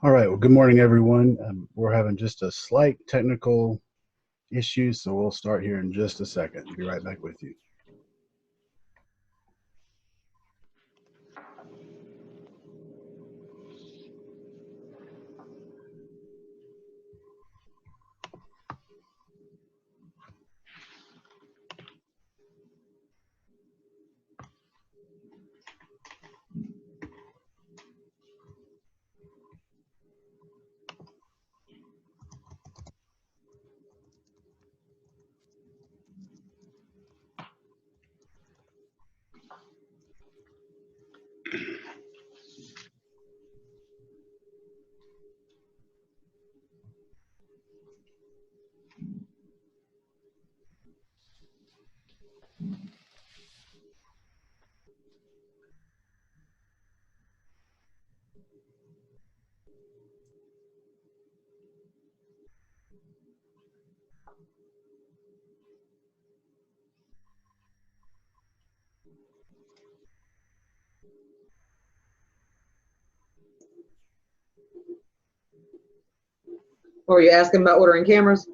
All right, well, good morning, everyone. We're having just a slight technical issues, so we'll start here in just a second. Be right back with you. Or are you asking about ordering cameras?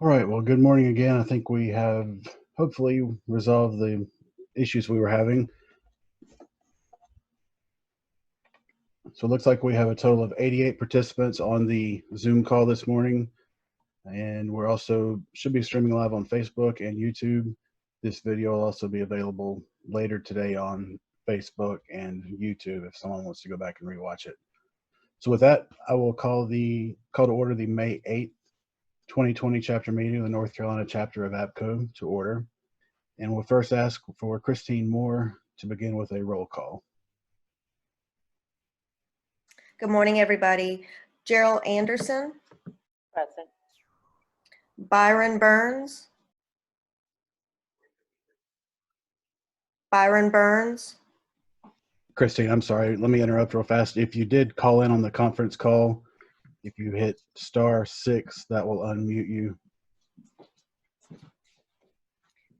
All right, well, good morning again. I think we have hopefully resolved the issues we were having. So it looks like we have a total of 88 participants on the Zoom call this morning. And we're also should be streaming live on Facebook and YouTube. This video will also be available later today on Facebook and YouTube if someone wants to go back and rewatch it. So with that, I will call to order the May 8th, 2020 chapter meeting of the North Carolina chapter of APCO to order. And we'll first ask for Christine Moore to begin with a roll call. Good morning, everybody. Gerald Anderson. Present. Byron Burns. Byron Burns. Christine, I'm sorry. Let me interrupt real fast. If you did call in on the conference call, if you hit *6, that will unmute you.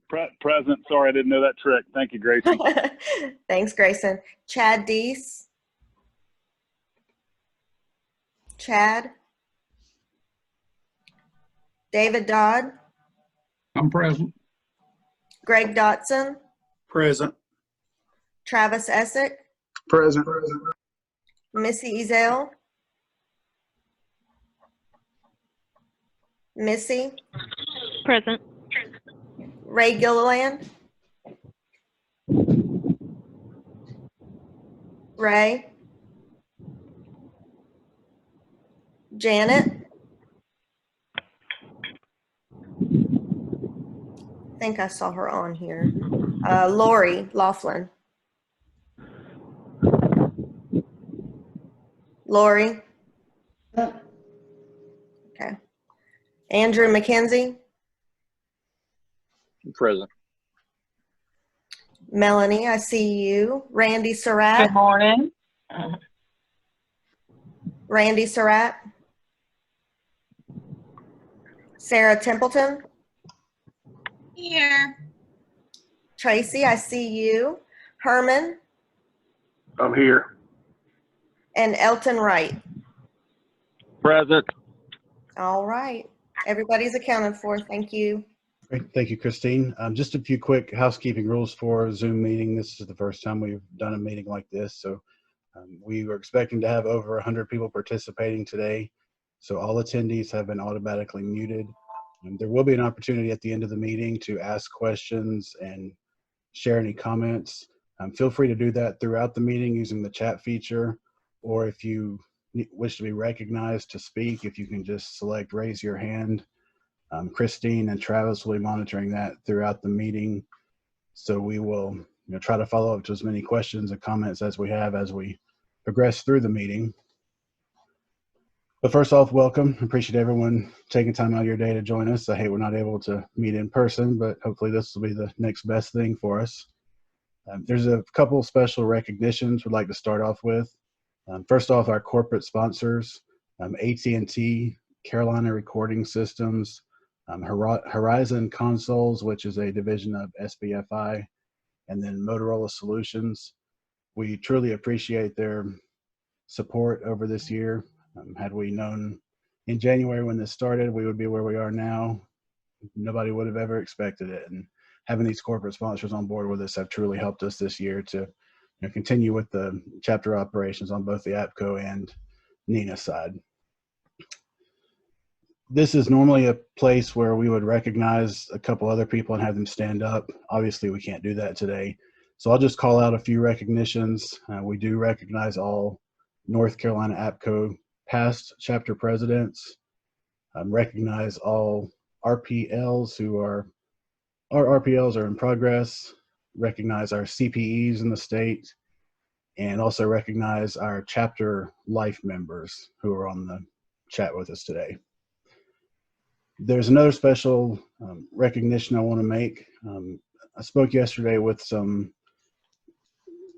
Present. Sorry, I didn't know that trick. Thank you, Grayson. Thanks, Grayson. Chad Deese. Chad. David Dodd. I'm present. Greg Dotson. Present. Travis Essick. Present. Missy Ezell. Missy. Present. Ray Gilliland. Ray. Janet. I think I saw her on here. Lori Laughlin. Lori. Okay. Andrew McKenzie. Present. Melanie, I see you. Randy Surratt. Good morning. Randy Surratt. Sarah Templeton. Here. Tracy, I see you. Herman. I'm here. And Elton Wright. Present. All right. Everybody's accounted for. Thank you. Great. Thank you, Christine. Just a few quick housekeeping rules for a Zoom meeting. This is the first time we've done a meeting like this. So we were expecting to have over 100 people participating today. So all attendees have been automatically muted. And there will be an opportunity at the end of the meeting to ask questions and share any comments. Feel free to do that throughout the meeting using the chat feature, or if you wish to be recognized to speak, if you can just select raise your hand. Christine and Travis will be monitoring that throughout the meeting. So we will try to follow up to as many questions and comments as we have as we progress through the meeting. But first off, welcome. Appreciate everyone taking time out of your day to join us. I hate we're not able to meet in person, but hopefully this will be the next best thing for us. There's a couple special recognitions we'd like to start off with. First off, our corporate sponsors, AT&T, Carolina Recording Systems, Horizon Consoles, which is a division of SBFI, and then Motorola Solutions. We truly appreciate their support over this year. Had we known in January when this started, we would be where we are now. Nobody would have ever expected it. And having these corporate sponsors on board with us have truly helped us this year to continue with the chapter operations on both the APCO and NINA side. This is normally a place where we would recognize a couple other people and have them stand up. Obviously, we can't do that today. So I'll just call out a few recognitions. We do recognize all North Carolina APCO past chapter presidents, recognize all RPLs our RPLs are in progress, recognize our CPEs in the state, and also recognize our chapter life members who are on the chat with us today. There's another special recognition I want to make. I spoke yesterday with some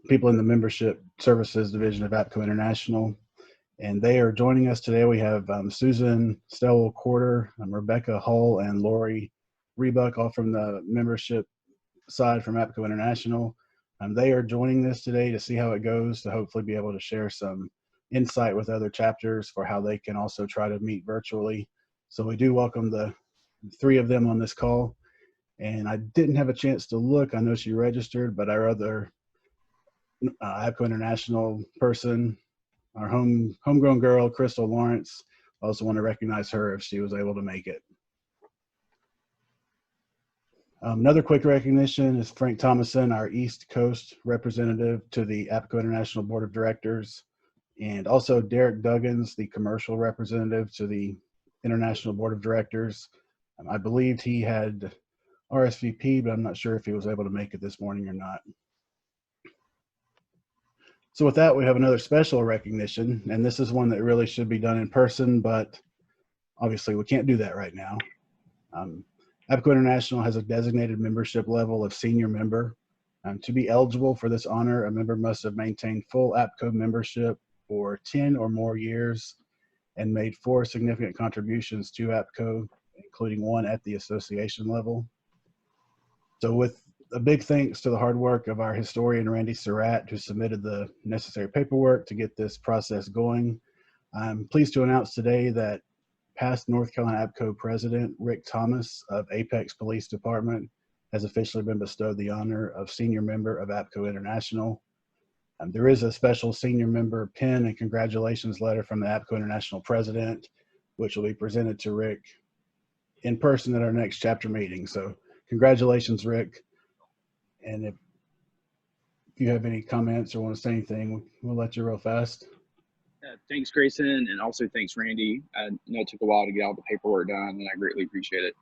people in the membership services division of APCO International, and they are joining us today. We have Susan Stowell-Corder, Rebecca Hull, and Lori Rebuck, all from the membership side from APCO International. They are joining this today to see how it goes, to hopefully be able to share some insight with other chapters for how they can also try to meet virtually. So we do welcome the three of them on this call. And I didn't have a chance to look. I know she registered, but our other APCO International person, our homegrown girl, Crystal Lawrence, I also want to recognize her if she was able to make it. Another quick recognition is Frank Thomason, our East Coast representative to the APCO International Board of Directors, and also Derek Duggins, the commercial representative to the International Board of Directors. I believed he had RSVP, but I'm not sure if he was able to make it this morning or not. So with that, we have another special recognition, and this is one that really should be done in person, but obviously we can't do that right now. APCO International has a designated membership level of senior member. To be eligible for this honor, a member must have maintained full APCO membership for 10 or more years and made 4 significant contributions to APCO, including 1 at the association level. So with a big thanks to the hard work of our historian, Randy Surratt, who submitted the necessary paperwork to get this process going, I'm pleased to announce today that past North Carolina APCO President Rick Thomas of Apex Police Department has officially been bestowed the honor of senior member of APCO International. There is a special senior member pin and congratulations letter from the APCO International President, which will be presented to Rick in person at our next chapter meeting. So congratulations, Rick. And if you have any comments or want to say anything, we'll let you real fast. Thanks, Grayson, and also thanks, Randy. I know it took a while to get all the paperwork done, and I greatly appreciate it.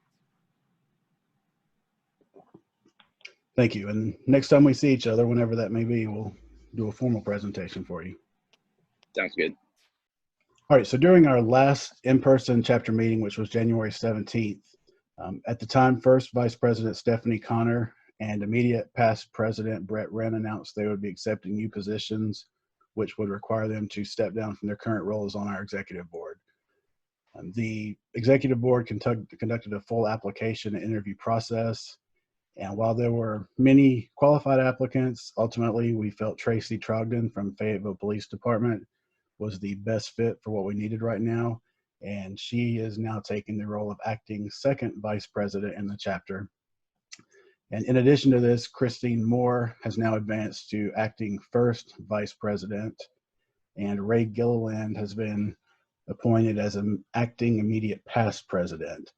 Thank you. And next time we see each other, whenever that may be, we'll do a formal presentation for you. Sounds good. All right, so during our last in-person chapter meeting, which was January 17th, at the time, first Vice President Stephanie Connor and immediate past President Brett Wren announced they would be accepting new positions, which would require them to step down from their current roles on our executive board. The executive board conducted a full application and interview process. And while there were many qualified applicants, ultimately we felt Tracy Trogdon from Fayetteville Police Department was the best fit for what we needed right now. And she is now taking the role of acting second vice president in the chapter. And in addition to this, Christine Moore has now advanced to acting first vice president, and Ray Gilliland has been appointed as an acting immediate past president.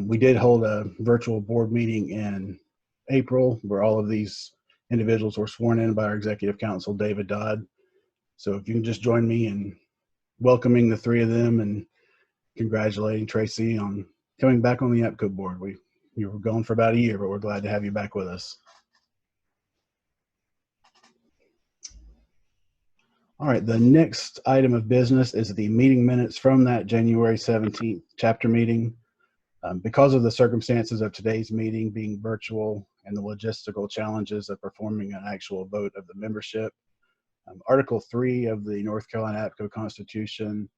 We did hold a virtual board meeting in April where all of these individuals were sworn in by our executive counsel, David Dodd. So if you can just join me in welcoming the three of them and congratulating Tracy on coming back on the APCO board. You were gone for about a year, but we're glad to have you back with us. All right, the next item of business is the meeting minutes from that January 17th chapter meeting. Because of the circumstances of today's meeting being virtual and the logistical challenges of performing an actual vote of the membership, Article 3 of the North Carolina APCO Constitution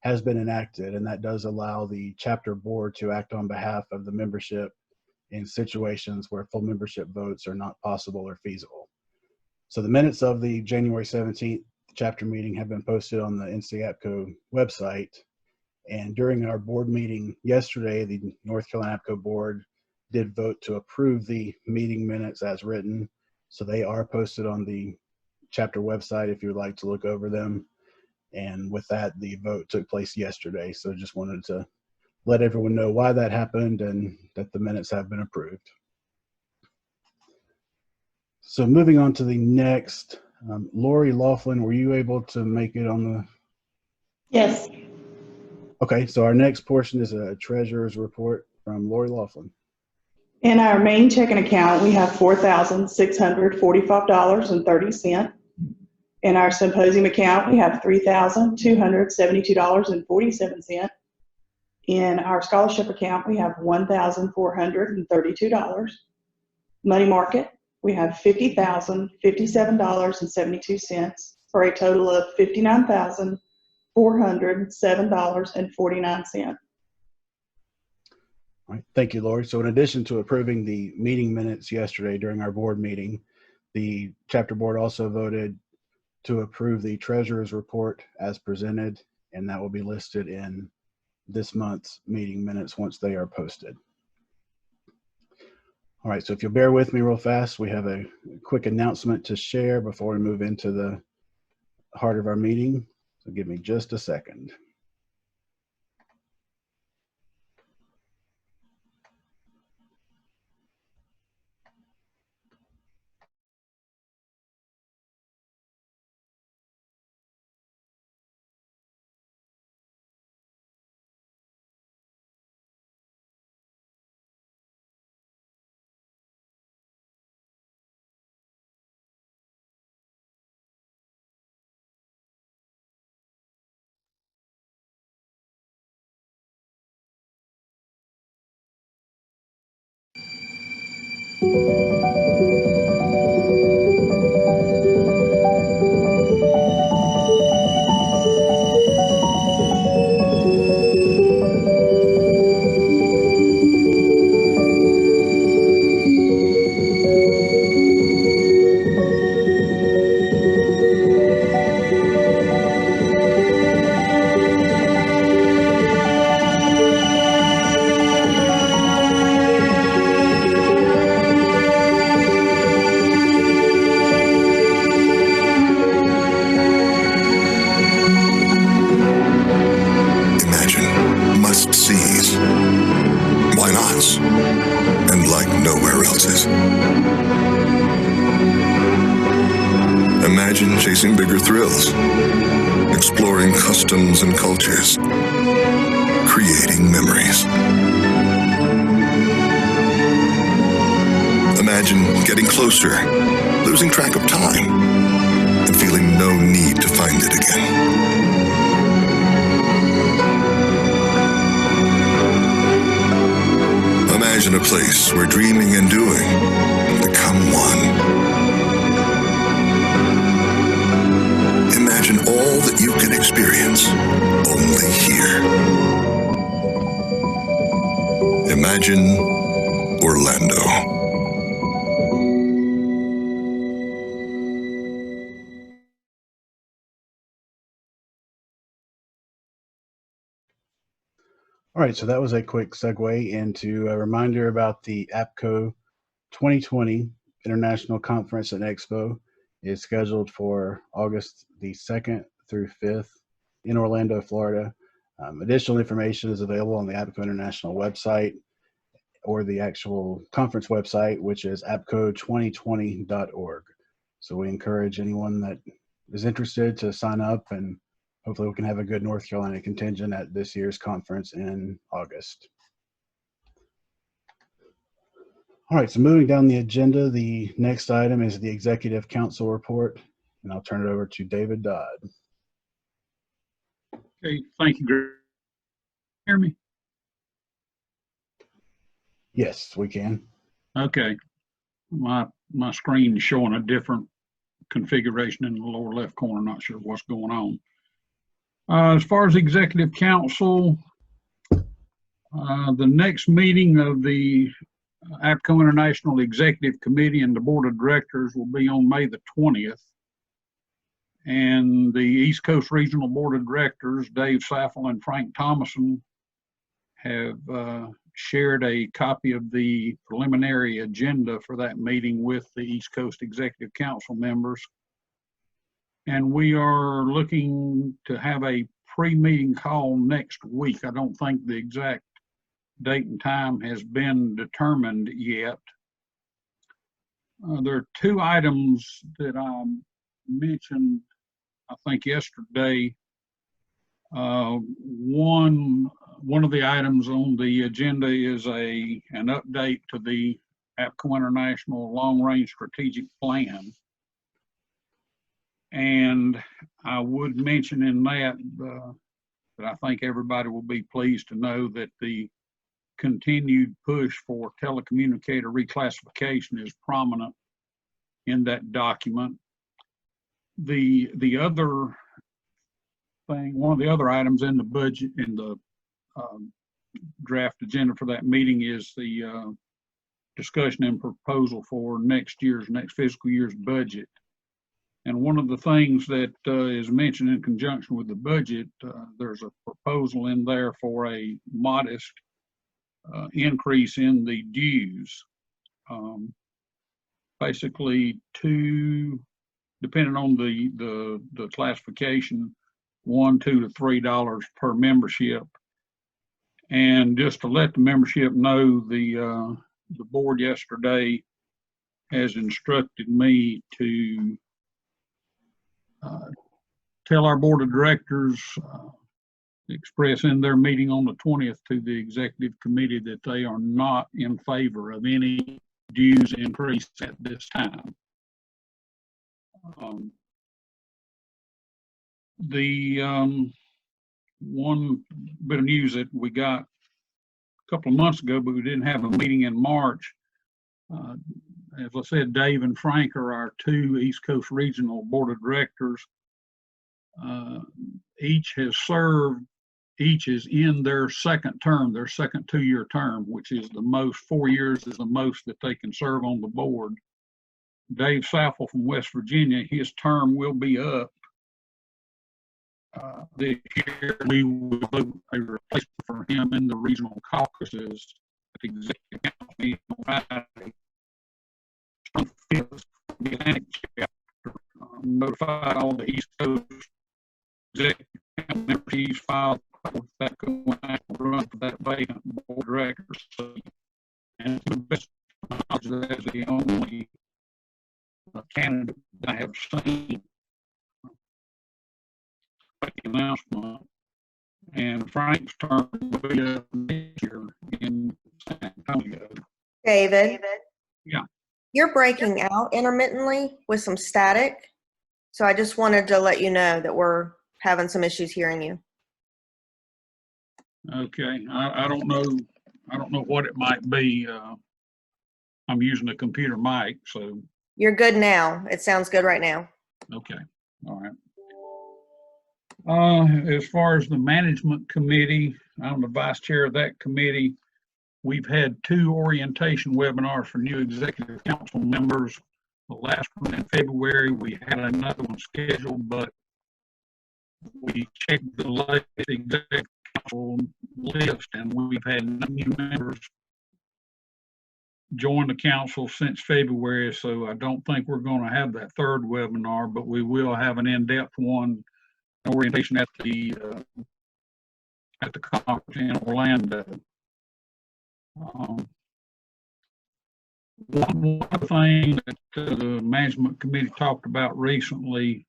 has been enacted, and that does allow the chapter board to act on behalf of the membership in situations where full membership votes are not possible or feasible. So the minutes of the January 17th chapter meeting have been posted on the NC APCO website. And during our board meeting yesterday, the North Carolina APCO board did vote to approve the meeting minutes as written. So they are posted on the chapter website if you would like to look over them. And with that, the vote took place yesterday. So just wanted to let everyone know why that happened and that the minutes have been approved. So moving on to the next, Lori Laughlin, were you able to make it on the? Yes. Okay, so our next portion is a treasurer's report from Lori Laughlin. In our main checking account, we have $4,645.30. In our symposium account, we have $3,272.47. In our scholarship account, we have $1,432. Money market, we have $50,057.72 for a total of $59,407.49. All right, thank you, Lori. So in addition to approving the meeting minutes yesterday during our board meeting, the chapter board also voted to approve the treasurer's report as presented, and that will be listed in this month's meeting minutes once they are posted. All right, so if you'll bear with me real fast, we have a quick announcement to share before we move into the heart of our meeting. So give me just a second. Imagine chasing bigger thrills, exploring customs and cultures, creating memories. Imagine getting closer, losing track of time, and feeling no need to find it again. Imagine a place where dreaming and doing become one. Imagine all that you can experience only here. Imagine Orlando. All right, so that was a quick segue into a reminder about the APCO 2020 International Conference and Expo. Is scheduled for August the 2nd through 5th in Orlando, Florida. Additional information is available on the APCO International website or the actual conference website, which is apco2020.org. So we encourage anyone that is interested to sign up, and hopefully we can have a good North Carolina contingent at this year's conference in August. All right, so moving down the agenda, the next item is the Executive Council report, and I'll turn it over to David Dodd. Okay, thank you, Greg. Hear me? Yes, we can. Okay. My screen is showing a different configuration in the lower left corner. Not sure what's going on. As far as executive council, the next meeting of the APCO International Executive Committee and the Board of Directors will be on May the 20th. And the East Coast Regional Board of Directors, Dave Saffel and Frank Thomason, have shared a copy of the preliminary agenda for that meeting with the East Coast Executive Council members. And we are looking to have a pre-meeting call next week. I don't think the exact date and time has been determined yet. There are two items that I mentioned, I think, yesterday. One of the items on the agenda is an update to the APCO International Long Range Strategic Plan. And I would mention in that that I think everybody will be pleased to know that the continued push for telecommunicator reclassification is prominent in that document. The other thing, one of the other items in the budget, in the draft agenda for that meeting, is the discussion and proposal for next fiscal year's budget. And one of the things that is mentioned in conjunction with the budget, there's a proposal in there for a modest increase in the dues. Basically, depending on the classification, $1, $2 to $3 per membership. And just to let the membership know, the board yesterday has instructed me to tell our board of directors, express in their meeting on the 20th to the executive committee that they are not in favor of any dues increase at this time. One bit of news that we got a couple of months ago, but we didn't have a meeting in March. As I said, Dave and Frank are our two East Coast Regional Board of Directors. Each is in their second term, their second 2-year term, which is the most. 4 years is the most that they can serve on the board. Dave Saffel from West Virginia, his term will be up this year. We will vote a replacement for him in the regional caucuses at the executive council meeting on Friday. The Atlantic chapter notified all the East Coast executive council members he's filed that run for that vacant board of directors. And to the best of my knowledge, that's the only candidate I have seen make the announcement. And Frank's term will be up next year in San Antonio. David? Yeah. You're breaking out intermittently with some static. So I just wanted to let you know that we're having some issues hearing you. Okay. I don't know what it might be. I'm using a computer mic, so. You're good now. It sounds good right now. Okay. All right. As far as the management committee, I'm the vice chair of that committee. We've had 2 orientation webinars for new executive council members. The last one in February, we had another one scheduled, but we checked the latest executive council list and we've had no new members join the council since February. So I don't think we're going to have that 3rd webinar, but we will have an in-depth one, orientation at the conference in Orlando. One thing that the management committee talked about recently,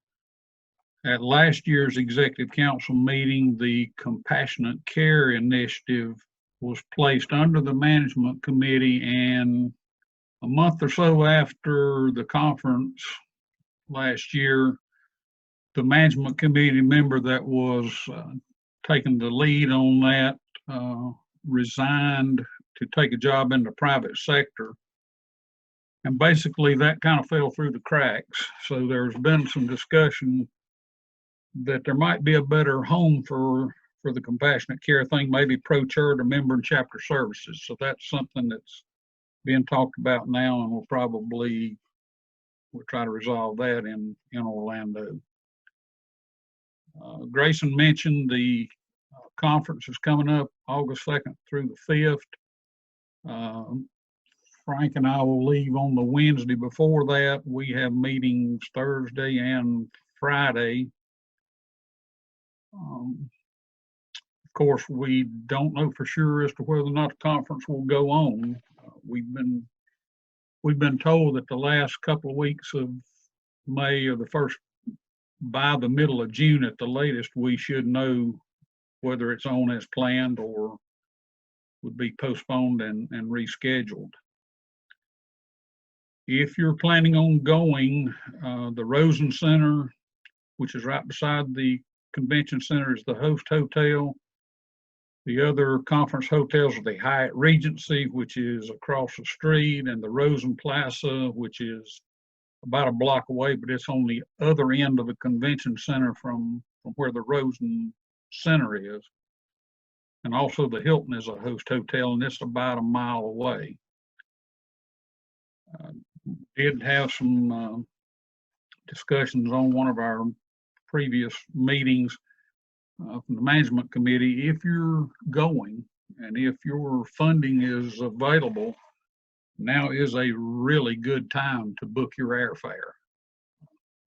at last year's executive council meeting, the Compassionate Care Initiative was placed under the management committee, and a month or so after the conference last year, the management committee member that was taken the lead on that, resigned to take a job in the private sector. And basically that kind of fell through the cracks. So there's been some discussion that there might be a better home for the compassionate care thing, maybe pro-church or member and chapter services. So that's something that's being talked about now, and we'll try to resolve that in Orlando. Grayson mentioned the conference is coming up August 2nd through the 5th. Frank and I will leave on the Wednesday before that. We have meetings Thursday and Friday. Of course, we don't know for sure as to whether or not the conference will go on. We've been told that the last couple of weeks of May or by the middle of June at the latest, we should know whether it's on as planned or would be postponed and rescheduled. If you're planning on going, the Rosen Center, which is right beside the convention center, is the host hotel. The other conference hotels are the Hyatt Regency, which is across the street, and the Rosen Plaza, which is about a block away, but it's on the other end of the convention center from where the Rosen Center is. And also the Hilton is a host hotel, and it's about a mile away. Did have some discussions on one of our previous meetings from the management committee. If you're going and if your funding is available, now is a really good time to book your airfare.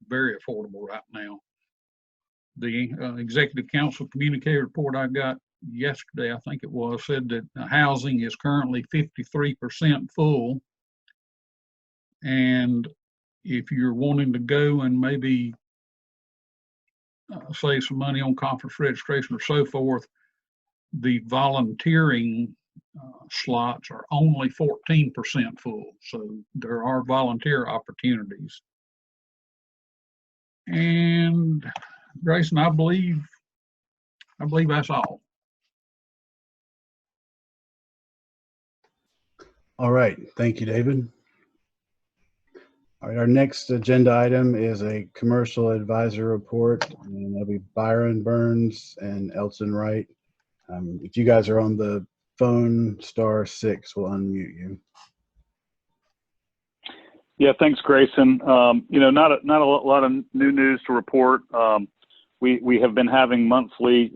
Very affordable right now. The executive council communique report I got yesterday, I think it was, said that housing is currently 53% full. And if you're wanting to go and maybe save some money on conference registration or so forth, the volunteering slots are only 14% full. So there are volunteer opportunities. And Grayson, I believe that's all. All right, thank you, David. All right, our next agenda item is a commercial advisor report, and that'll be Byron Burns and Elton Wright. If you guys are on the phone, *6 will unmute you. Yeah, thanks, Grayson. Not a lot of new news to report. We have been having monthly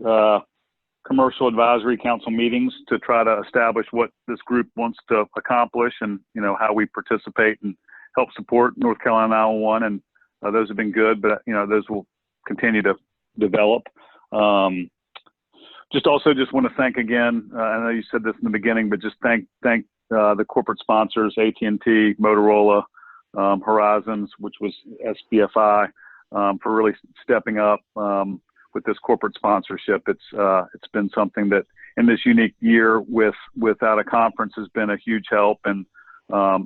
commercial advisory council meetings to try to establish what this group wants to accomplish and, how we participate and help support North Carolina 911. And those have been good, but, those will continue to develop. Just want to thank again, I know you said this in the beginning, but just thank the corporate sponsors, AT&T, Motorola, Horizons, which was SBFI, for really stepping up with this corporate sponsorship. It's been something that in this unique year without a conference has been a huge help. And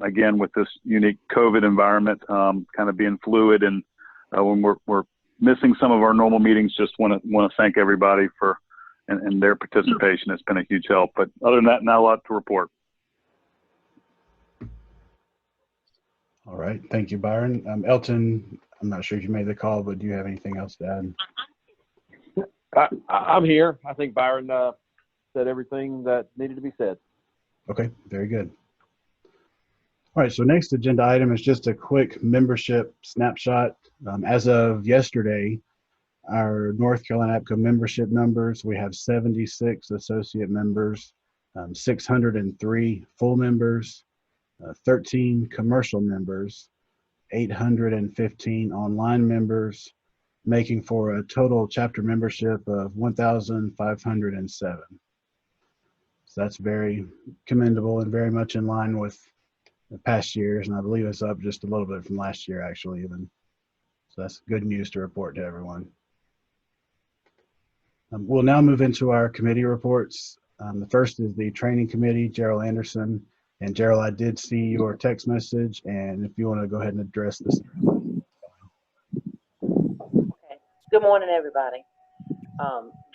again, with this unique COVID environment, kind of being fluid, and when we're missing some of our normal meetings, just want to thank everybody for and their participation. It's been a huge help. But other than that, not a lot to report. All right, thank you, Byron. Elton, I'm not sure if you made the call, but do you have anything else to add? I'm here. I think Byron said everything that needed to be said. Okay, very good. All right, so next agenda item is just a quick membership snapshot. As of yesterday, our North Carolina APCO membership numbers, we have 76 associate members, 603 full members, 13 commercial members, 815 online members, making for a total chapter membership of 1,507. So that's very commendable and very much in line with the past years, and I believe it's up just a little bit from last year, actually, even. So that's good news to report to everyone. We'll now move into our committee reports. The first is the training committee, Gerald Anderson. And Gerald, I did see your text message, and if you want to go ahead and address this. Okay. Good morning, everybody.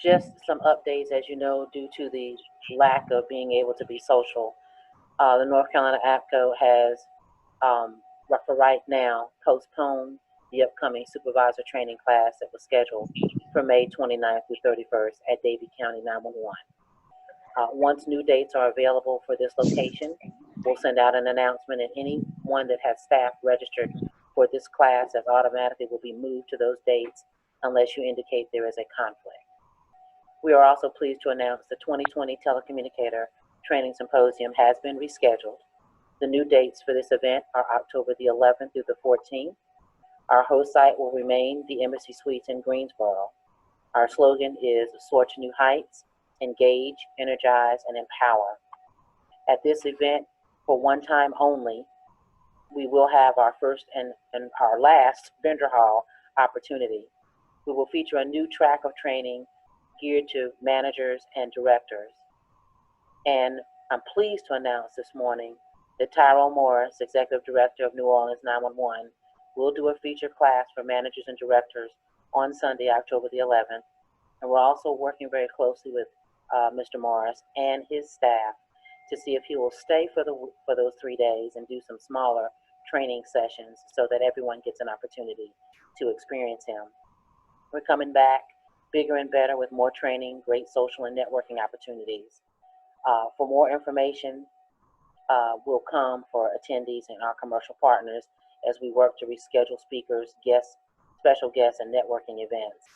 Just some updates, as you know, due to the lack of being able to be social. The North Carolina APCO has, for right now, postponed the upcoming supervisor training class that was scheduled for May 29th through 31st at Davie County 911. Once new dates are available for this location, we'll send out an announcement, and anyone that has staff registered for this class that automatically will be moved to those dates unless you indicate there is a conflict. We are also pleased to announce the 2020 Telecommunicator Training Symposium has been rescheduled. The new dates for this event are October the 11th through the 14th. Our host site will remain the Embassy Suites in Greensboro. Our slogan is Soar to New Heights, Engage, Energize, and Empower. At this event, for one time only, we will have our first and our last vendor hall opportunity. We will feature a new track of training geared to managers and directors. And I'm pleased to announce this morning that Tyrone Morris, Executive Director of New Orleans 911, will do a feature class for managers and directors on Sunday, October the 11th. And we're also working very closely with Mr. Morris and his staff to see if he will stay for those 3 days and do some smaller training sessions so that everyone gets an opportunity to experience him. We're coming back bigger and better with more training, great social and networking opportunities. For more information will come for attendees and our commercial partners as we work to reschedule speakers, guests, special guests, and networking events.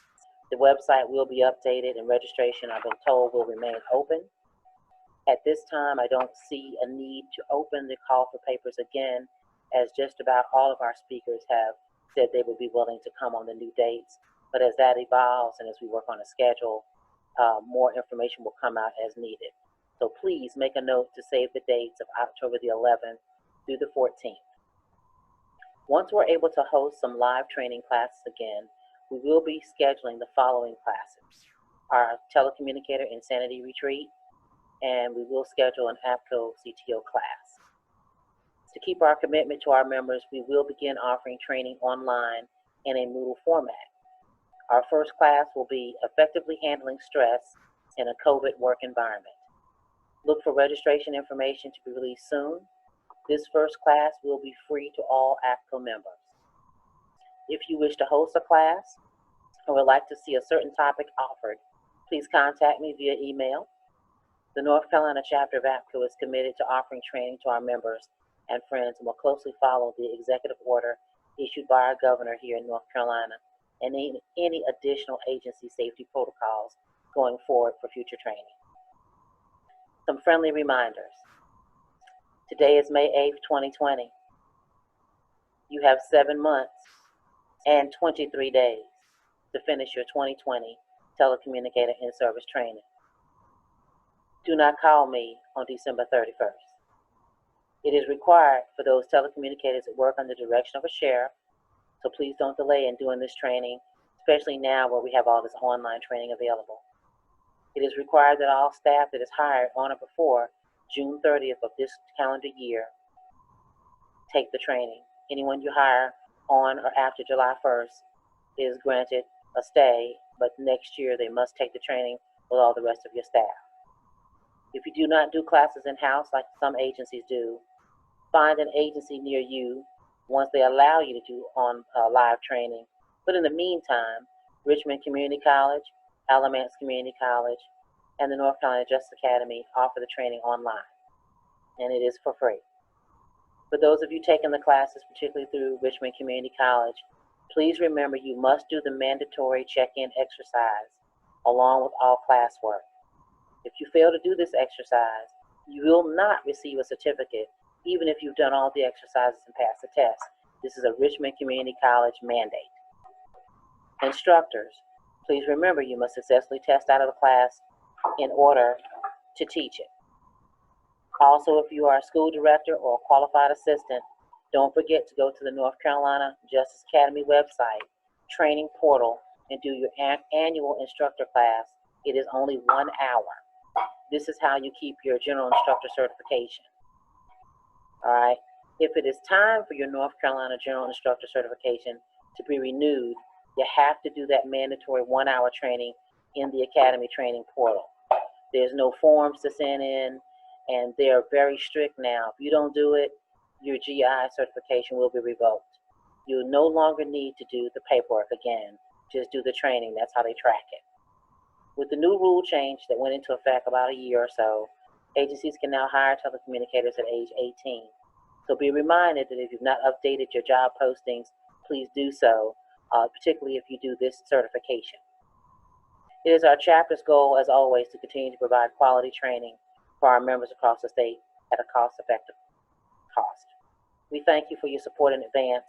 The website will be updated and registration, I've been told, will remain open. At this time, I don't see a need to open the call for papers again, as just about all of our speakers have said they would be willing to come on the new dates. But as that evolves and as we work on a schedule, more information will come out as needed. So please make a note to save the dates of October the 11th through the 14th. Once we're able to host some live training classes again, we will be scheduling the following classes: our Telecommunicator Insanity Retreat, and we will schedule an APCO CTO class. To keep our commitment to our members, we will begin offering training online in a Moodle format. Our first class will be Effectively Handling Stress in a COVID Work Environment. Look for registration information to be released soon. This first class will be free to all APCO members. If you wish to host a class or would like to see a certain topic offered, please contact me via email. The North Carolina chapter of APCO is committed to offering training to our members and friends and will closely follow the executive order issued by our governor here in North Carolina and any additional agency safety protocols going forward for future training. Some friendly reminders. Today is May 8th, 2020. You have 7 months and 23 days to finish your 2020 telecommunicator in-service training. Do not call me on December 31st. It is required for those telecommunicators that work under the direction of a sheriff, so please don't delay in doing this training, especially now where we have all this online training available. It is required that all staff that is hired on or before June 30th of this calendar year take the training. Anyone you hire on or after July 1st is granted a stay, but next year they must take the training with all the rest of your staff. If you do not do classes in-house like some agencies do, find an agency near you once they allow you to do on live training. But in the meantime, Richmond Community College, Alamance Community College, and the North Carolina Justice Academy offer the training online, and it is for free. For those of you taking the classes, particularly through Richmond Community College, please remember you must do the mandatory check-in exercise along with all classwork. If you fail to do this exercise, you will not receive a certificate, even if you've done all the exercises and passed the test. This is a Richmond Community College mandate. Instructors, please remember you must successfully test out of the class in order to teach it. Also, if you are a school director or a qualified assistant, don't forget to go to the North Carolina Justice Academy website, training portal, and do your annual instructor class. It is only 1 hour. This is how you keep your general instructor certification. All right. If it is time for your North Carolina general instructor certification to be renewed, you have to do that mandatory 1 hour training in the Academy training portal. There's no forms to send in, and they're very strict now. If you don't do it, your GI certification will be revoked. You no longer need to do the paperwork again. Just do the training. That's how they track it. With the new rule change that went into effect about a year or so, agencies can now hire telecommunicators at age 18. So be reminded that if you've not updated your job postings, please do so, particularly if you do this certification. It is our chapter's goal, as always, to continue to provide quality training for our members across the state at a cost-effective cost. We thank you for your support in advance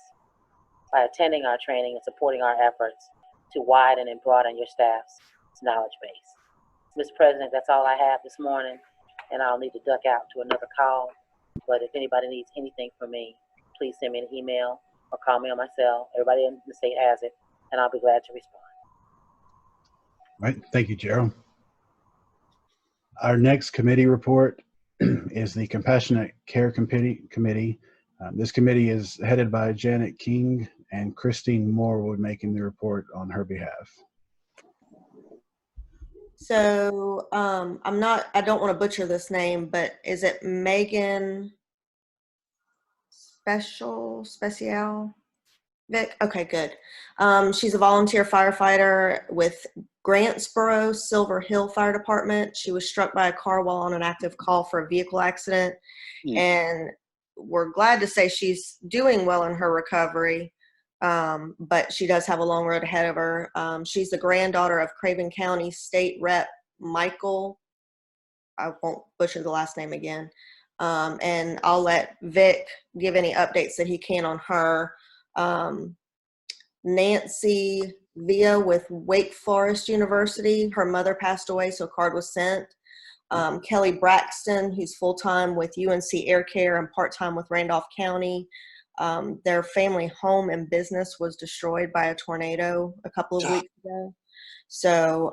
by attending our training and supporting our efforts to widen and broaden your staff's knowledge base. Mr. President, that's all I have this morning, and I'll need to duck out to another call. But if anybody needs anything from me, please send me an email or call me on my cell. Everybody in the state has it, and I'll be glad to respond. All right. Thank you, Gerald. Our next committee report is the Compassionate Care Committee. This committee is headed by Janet King, and Christine Moore will be making the report on her behalf. So I don't want to butcher this name, but is it Megan Special? Vic? Okay, good. She's a volunteer firefighter with Grantsboro Silver Hill Fire Department. She was struck by a car while on an active call for a vehicle accident. And we're glad to say she's doing well in her recovery, but she does have a long road ahead of her. She's the granddaughter of Craven County State Rep Michael. I won't butcher the last name again. And I'll let Vic give any updates that he can on her. Nancy Villa with Wake Forest University. Her mother passed away, so a card was sent. Kelly Braxton, who's full-time with UNC Air Care and part-time with Randolph County. Their family home and business was destroyed by a tornado a couple of weeks ago. So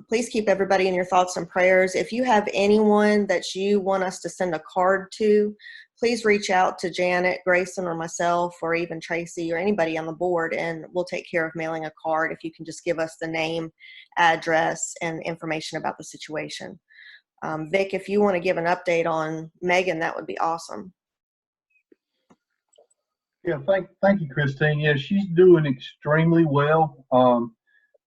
please keep everybody in your thoughts and prayers. If you have anyone that you want us to send a card to, please reach out to Janet, Grayson, or myself, or even Tracy, or anybody on the board, and we'll take care of mailing a card if you can just give us the name, address, and information about the situation. Vic, if you want to give an update on Megan, that would be awesome. Yeah, thank you, Christine. Yeah, she's doing extremely well.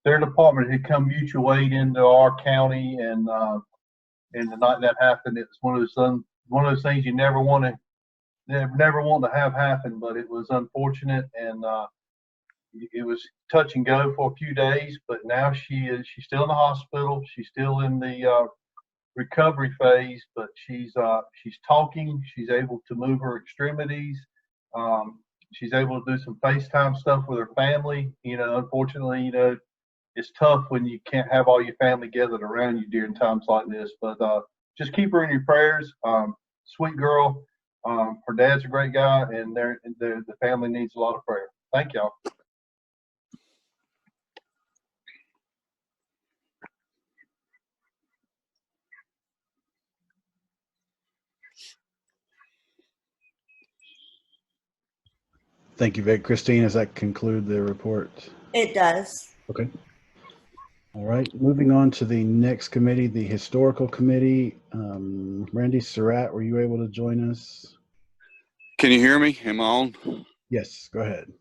Their department had come mutual aid into our county, and the night that happened, it's one of those things you never want to have happen. But it was unfortunate, and it was touch and go for a few days. But now she's still in the hospital. She's still in the recovery phase, but she's talking. She's able to move her extremities. She's able to do some FaceTime stuff with her family. Unfortunately, it's tough when you can't have all your family gathered around you during times like this. But just keep her in your prayers. Sweet girl. Her dad's a great guy, and the family needs a lot of prayer. Thank y'all. Thank you, Vic. Christine, does that conclude the report? It does. Okay. All right. Moving on to the next committee, the Historical Committee. Randy Surratt, were you able to join us? Can you hear me? Am I on? Yes, go ahead.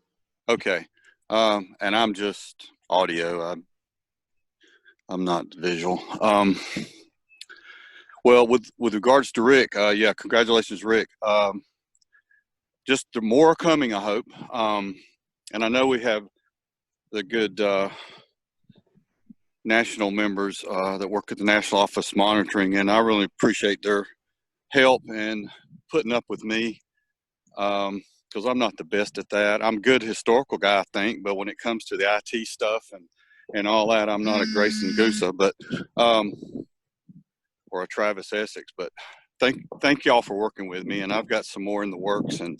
Okay. And I'm just audio. I'm not visual. Well, with regards to Rick, yeah, congratulations, Rick. Just more coming, I hope. And I know we have the good national members that work at the National Office Monitoring, and I really appreciate their help and putting up with me, because I'm not the best at that. I'm a good historical guy, I think, but when it comes to the IT stuff and all that, I'm not a Grayson Gusa, but or a Travis Essex. But thank y'all for working with me, and I've got some more in the works, and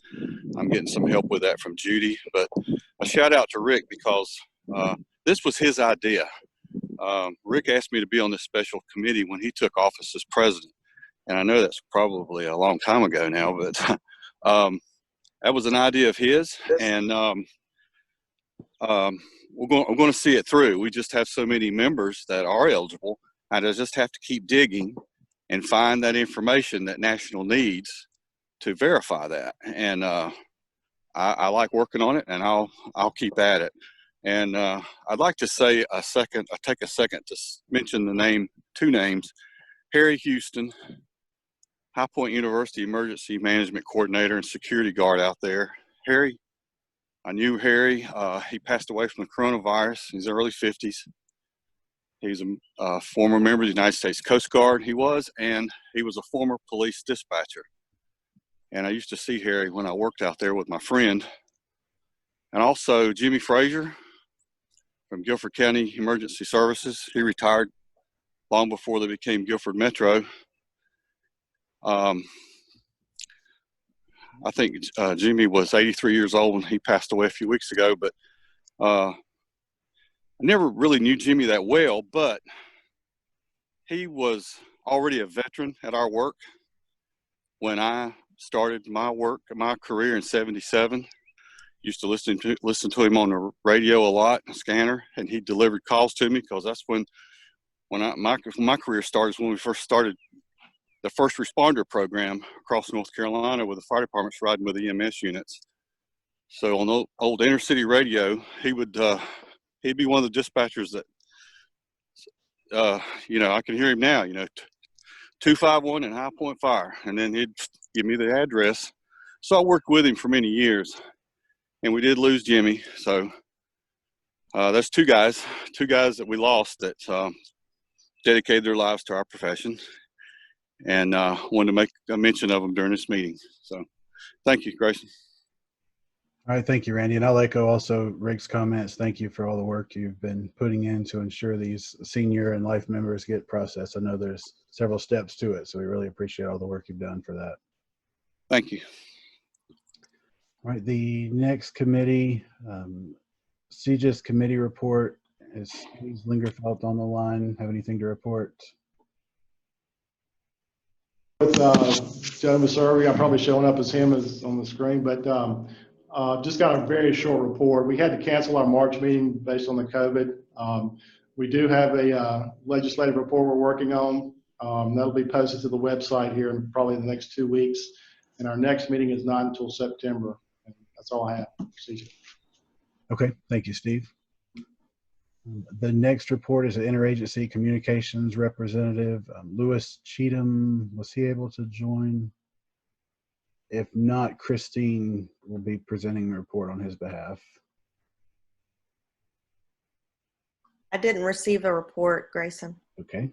I'm getting some help with that from Judy. But a shout out to Rick, because this was his idea. Rick asked me to be on this special committee when he took office as president, and I know that's probably a long time ago now, but that was an idea of his, and we're going to see it through. We just have so many members that are eligible, and I just have to keep digging and find that information that National needs to verify that. And I like working on it, and I'll keep at it. And I'd like to say take a second to mention two names: Harry Houston, High Point University Emergency Management Coordinator and security guard out there. Harry, I knew Harry. He passed away from the coronavirus. He's in his early 50s. He's a former member of the United States Coast Guard. He was a former police dispatcher. And I used to see Harry when I worked out there with my friend. And also Jimmy Frazier from Guilford County Emergency Services. He retired long before they became Guilford Metro. I think Jimmy was 83 years old when he passed away a few weeks ago, but I never really knew Jimmy that well, but he was already a veteran at our work when I started my career in '77. Used to listen to him on the radio a lot, a scanner, and he delivered calls to me, because that's when my career started, when we first started the first responder program across North Carolina, with the fire departments riding with EMS units. So on the old inner city radio, he'd be one of the dispatchers that, I can hear him now, 251 and High Point Fire. And then he'd give me the address. So I worked with him for many years, and we did lose Jimmy. So there's two guys that we lost that dedicated their lives to our profession, and wanted to make a mention of them during this meeting. So thank you, Grayson. All right, thank you, Randy. And I'll echo also Rick's comments. Thank you for all the work you've been putting in to ensure these senior and life members get processed. I know there's several steps to it, so we really appreciate all the work you've done for that. Thank you. All right, the next committee, CGIS committee report. Is Steve Lingerfeld on the line? Have anything to report? With Joe Missouri, I'm probably showing up as him as on the screen, but just got a very short report. We had to cancel our March meeting based on the COVID. We do have a legislative report we're working on. That'll be posted to the website here in probably the next 2 weeks. And our next meeting is not until September. And that's all I have. Okay, thank you, Steve. The next report is an interagency communications representative, Lewis Cheatham. Was he able to join? If not, Christine will be presenting the report on his behalf. I didn't receive a report, Grayson. Okay,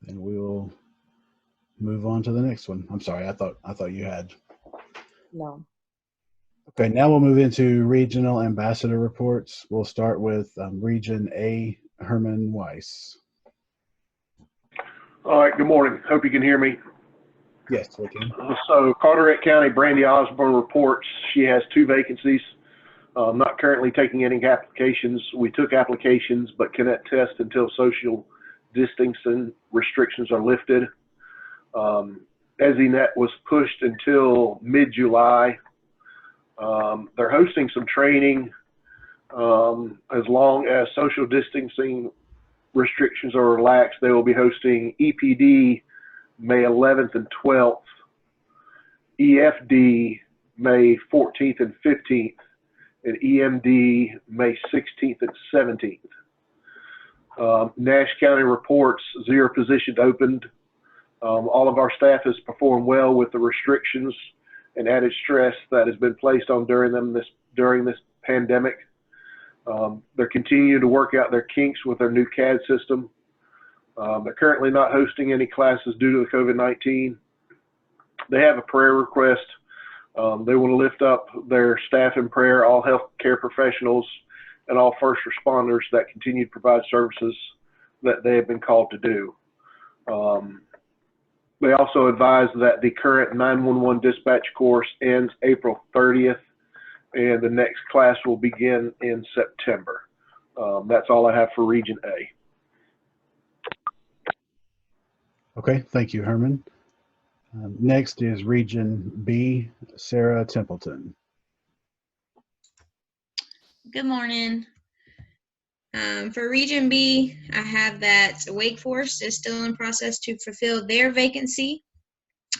then we will move on to the next one. I'm sorry, I thought you had. No. Okay, now we'll move into regional ambassador reports. We'll start with Region A, Herman Weiss. All right, good morning. Hope you can hear me. Yes, we can. So Carteret County, Brandy Osborne reports she has 2 vacancies. Not currently taking any applications. We took applications, but cannot test until social distancing restrictions are lifted. EZNet was pushed until mid-July. They're hosting some training as long as social distancing restrictions are relaxed. They will be hosting EPD May 11th and 12th, EFD May 14th and 15th, and EMD May 16th and 17th. Nash County reports 0 positions opened. All of our staff has performed well with the restrictions and added stress that has been placed on during this pandemic. They're continuing to work out their kinks with their new CAD system. They're currently not hosting any classes due to the COVID-19. They have a prayer request. They want to lift up their staff in prayer, all healthcare professionals and all first responders that continue to provide services that they have been called to do. They also advise that the current 911 dispatch course ends April 30th, and the next class will begin in September. That's all I have for Region A. Okay, thank you, Herman. Next is Region B, Sarah Templeton. Good morning. For Region B, I have that Wake Forest is still in process to fulfill their vacancy.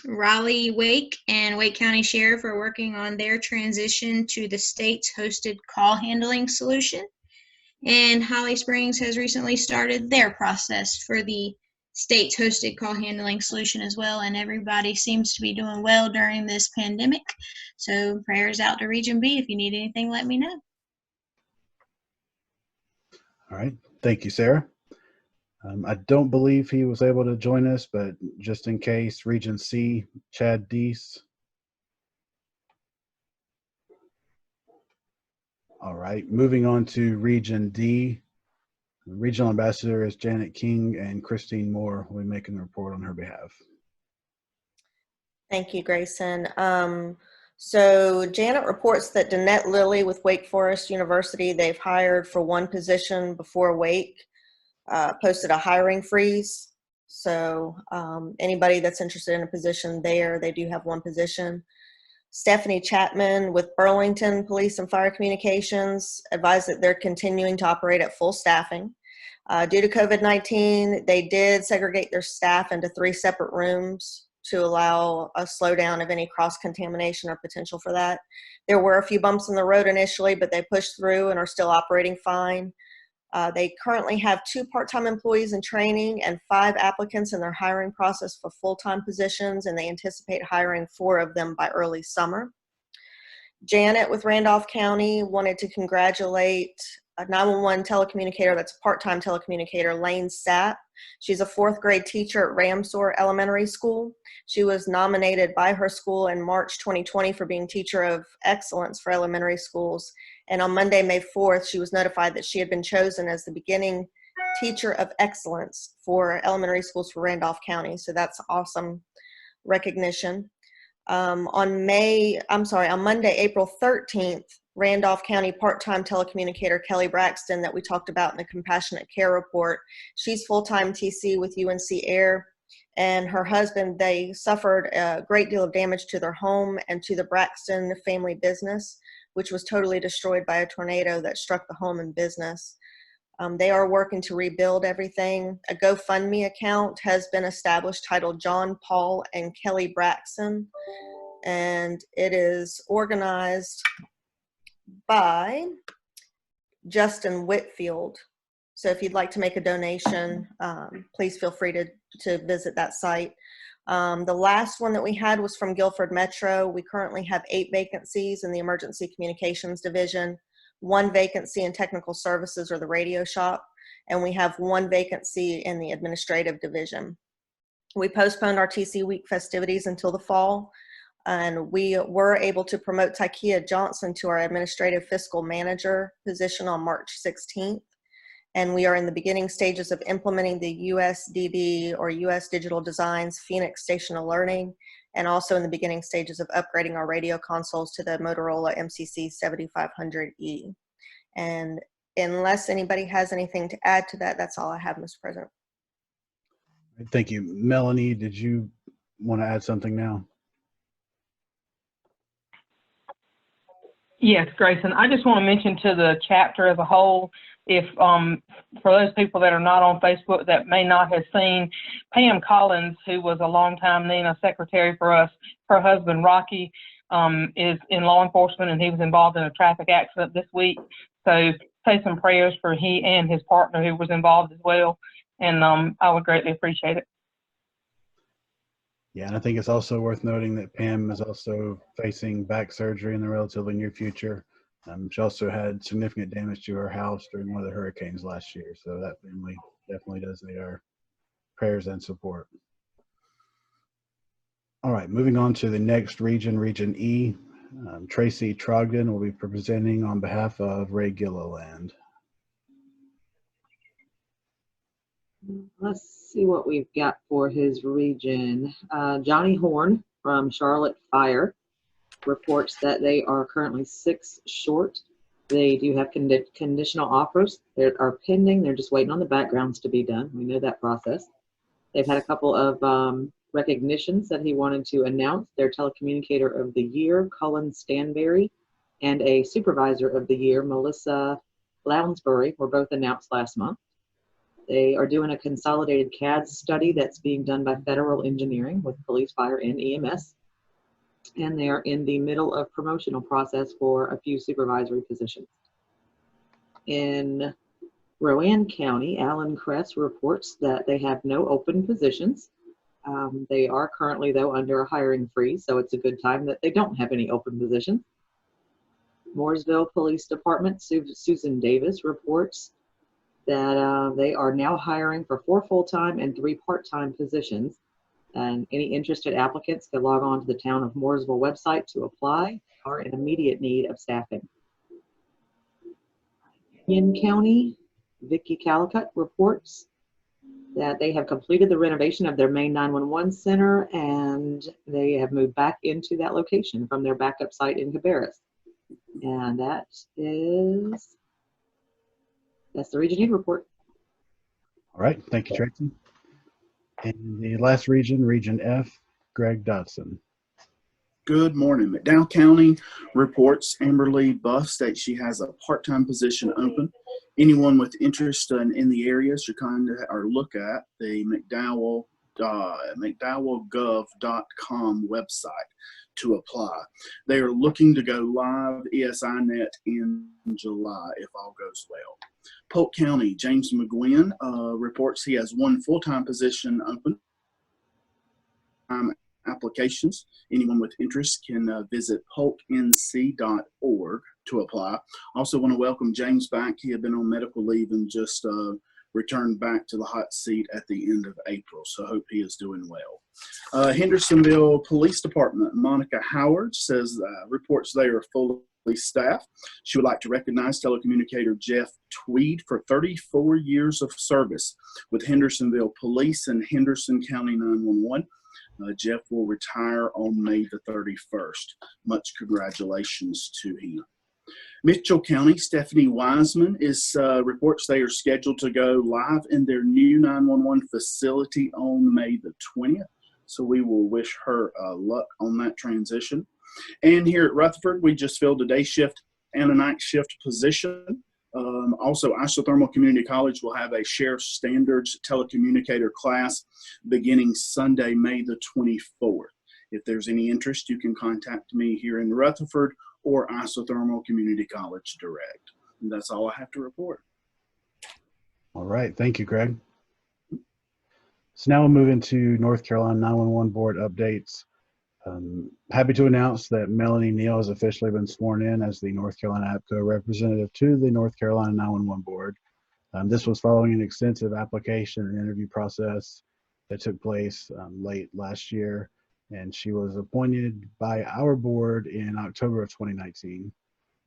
Raleigh Wake and Wake County Sheriff are working on their transition to the state's hosted call handling solution. And Holly Springs has recently started their process for the state's hosted call handling solution as well. And everybody seems to be doing well during this pandemic. So prayers out to Region B. If you need anything, let me know. All right. Thank you, Sarah. I don't believe he was able to join us, but just in case, Region C, Chad Deese. All right. Moving on to Region D. The Regional Ambassador is Janet King, and Christine Moore will be making the report on her behalf. Thank you, Grayson. So Janet reports that Danette Lilly with Wake Forest University, they've hired for one position before Wake, posted a hiring freeze. So anybody that's interested in a position there, they do have one position. Stephanie Chapman with Burlington Police and Fire Communications advised that they're continuing to operate at full staffing. Due to COVID-19, they did segregate their staff into 3 separate rooms to allow a slowdown of any cross-contamination or potential for that. There were a few bumps in the road initially, but they pushed through and are still operating fine. They currently have 2 part-time employees in training and 5 applicants in their hiring process for full-time positions, and they anticipate hiring 4 of them by early summer. Janet with Randolph County wanted to congratulate a 911 telecommunicator that's a part-time telecommunicator, Lane Sapp. She's a 4th grade teacher at Ramsor Elementary School. She was nominated by her school in March 2020 for being Teacher of Excellence for elementary schools. And on Monday, May 4th, she was notified that she had been chosen as the beginning Teacher of Excellence for elementary schools for Randolph County. So that's awesome recognition. On Monday, April 13th, Randolph County part-time telecommunicator Kelly Braxton that we talked about in the Compassionate Care Report. She's full-time TC with UNC Air, and her husband, they suffered a great deal of damage to their home and to the Braxton family business, which was totally destroyed by a tornado that struck the home and business. They are working to rebuild everything. A GoFundMe account has been established titled John, Paul, and Kelly Braxton, and it is organized by Justin Whitfield. So if you'd like to make a donation, please feel free to visit that site. The last one that we had was from Guilford Metro. We currently have 8 vacancies in the Emergency Communications Division, 1 vacancy in Technical Services or the radio shop, and we have 1 vacancy in the Administrative Division. We postponed our TC Week festivities until the fall, and we were able to promote Tykia Johnson to our Administrative Fiscal Manager position on March 16th. And we are in the beginning stages of implementing the USDD or US Digital Designs Phoenix Station Alerting, and also in the beginning stages of upgrading our radio consoles to the Motorola MCC 7500E. And unless anybody has anything to add to that, that's all I have, Mr. President. Thank you. Melanie, did you want to add something now? Yes, Grayson. I just want to mention to the chapter as a whole, if for those people that are not on Facebook that may not have seen, Pam Collins, who was a longtime NENA secretary for us, her husband Rocky is in law enforcement, and he was involved in a traffic accident this week. So say some prayers for he and his partner who was involved as well, and I would greatly appreciate it. Yeah, and I think it's also worth noting that Pam is also facing back surgery in the relatively near future. She also had significant damage to her house during one of the hurricanes last year. So that family definitely does need our prayers and support. All right, moving on to the next region, Region E. Tracy Trogdon will be presenting on behalf of Ray Gilliland. Let's see what we've got for his region. Johnny Horn from Charlotte Fire reports that they are currently 6 short. They do have conditional offers that are pending. They're just waiting on the backgrounds to be done. We know that process. They've had a couple of recognitions that he wanted to announce. Their telecommunicator of the year, Cullen Stanberry, and a Supervisor of the Year, Melissa Lounsbury, were both announced last month. They are doing a consolidated CAD study that's being done by Federal Engineering with police, fire, and EMS. And they are in the middle of promotional process for a few supervisory positions. In Rowan County, Alan Kress reports that they have no open positions. They are currently, though, under a hiring freeze, so it's a good time that they don't have any open positions. Mooresville Police Department, Susan Davis reports that they are now hiring for 4 full-time and 3 part-time positions. And any interested applicants can log on to the Town of Mooresville website to apply. They are in immediate need of staffing. Union County, Vicki Calicut reports that they have completed the renovation of their main 911 center, and they have moved back into that location from their backup site in Cabarrus. And that's the Region 8 report. All right, thank you, Tracy. And the last region, Region F, Greg Dodson. Good morning. McDowell County reports Amberly Buff states she has a part-time position open. Anyone with interest in the area should contact or look at the McDowellGov.com website to apply. They are looking to go live ESINet in July if all goes well. Polk County, James McGuinn reports he has 1 full-time position open. Applications. Anyone with interest can visit polknc.org to apply. Also want to welcome James back. He had been on medical leave and just returned back to the hot seat at the end of April, so I hope he is doing well. Hendersonville Police Department, Monica Howard reports they are fully staffed. She would like to recognize telecommunicator Jeff Tweed for 34 years of service with Hendersonville Police and Henderson County 911. Jeff will retire on May the 31st. Much congratulations to him. Mitchell County, Stephanie Wiseman reports they are scheduled to go live in their new 911 facility on May the 20th. So we will wish her luck on that transition. And here at Rutherford, we just filled a day shift and a night shift position. Also, Isothermal Community College will have a Sheriff Standards telecommunicator class beginning Sunday, May the 24th. If there's any interest, you can contact me here in Rutherford or Isothermal Community College direct. And that's all I have to report. All right, thank you, Greg. So now we'll move into North Carolina 911 Board updates. Happy to announce that Melanie Neal has officially been sworn in as the North Carolina APCO representative to the North Carolina 911 Board. This was following an extensive application and interview process that took place late last year, and she was appointed by our board in October of 2019.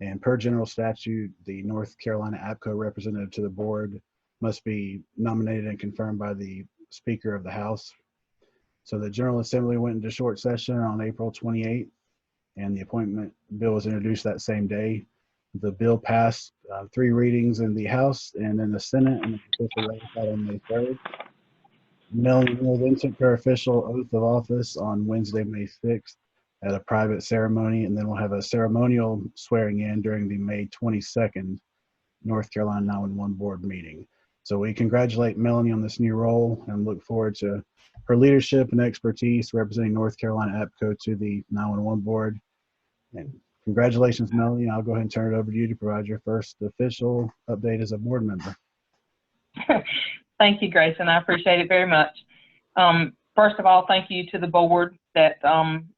And per general statute, the North Carolina APCO representative to the board must be nominated and confirmed by the Speaker of the House. So the General Assembly went into short session on April 28th, and the appointment bill was introduced that same day. The bill passed 3 readings in the House and in the Senate, and officially ratified on May 3rd. Melanie Neal then took her official oath of office on Wednesday, May 6th at a private ceremony, and then we'll have a ceremonial swearing in during the May 22nd North Carolina 911 Board meeting. So we congratulate Melanie on this new role and look forward to her leadership and expertise representing North Carolina APCO to the 911 Board. And congratulations, Melanie. I'll go ahead and turn it over to you to provide your first official update as a board member. Thank you, Grayson. I appreciate it very much. First of all, thank you to the board that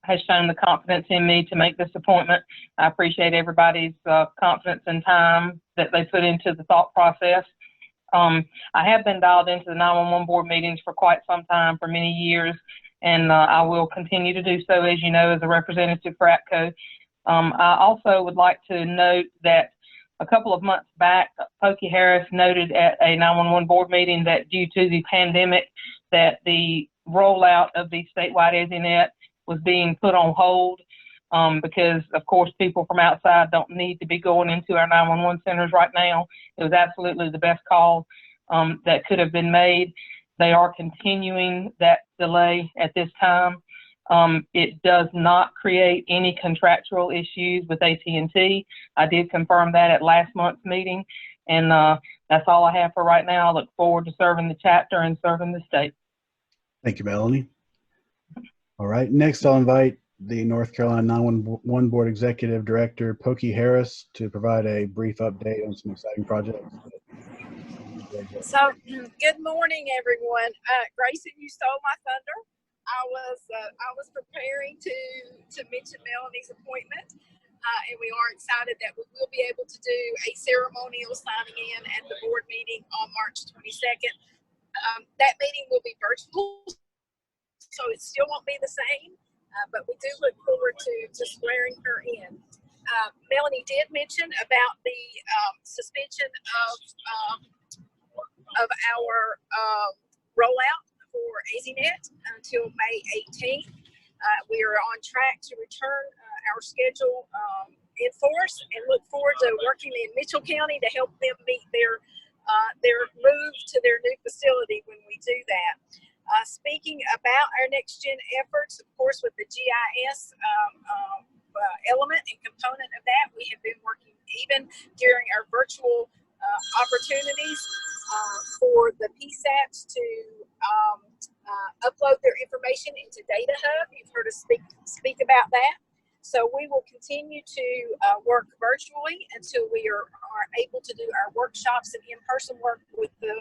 has shown the confidence in me to make this appointment. I appreciate everybody's confidence and time that they put into the thought process. I have been dialed into the 911 board meetings for quite some time, for many years, and I will continue to do so, as you know, as a representative for APCO. I also would like to note that a couple of months back, Pokey Harris noted at a 911 board meeting that due to the pandemic, that the rollout of the statewide ESINet was being put on hold because, of course, people from outside don't need to be going into our 911 centers right now. It was absolutely the best call that could have been made. They are continuing that delay at this time. It does not create any contractual issues with AT&T. I did confirm that at last month's meeting, and that's all I have for right now. I look forward to serving the chapter and serving the state. Thank you, Melanie. All right, next I'll invite the North Carolina 911 Board Executive Director, Pokey Harris, to provide a brief update on some exciting projects. So, good morning, everyone. Grayson, you stole my thunder. I was preparing to mention Melanie's appointment, and we are excited that we will be able to do a ceremonial signing in at the board meeting on March 22nd. That meeting will be virtual, so it still won't be the same, but we do look forward to swearing her in. Melanie did mention about the suspension of our rollout for AZNet until May 18th. We are on track to return our schedule in force and look forward to working in Mitchell County to help them meet their move to their new facility when we do that. Speaking about our next gen efforts, of course, with the GIS element and component of that, we have been working even during our virtual opportunities for the PSAPs to upload their information into Data Hub. You've heard us speak about that. So we will continue to work virtually until we are able to do our workshops and in-person work with the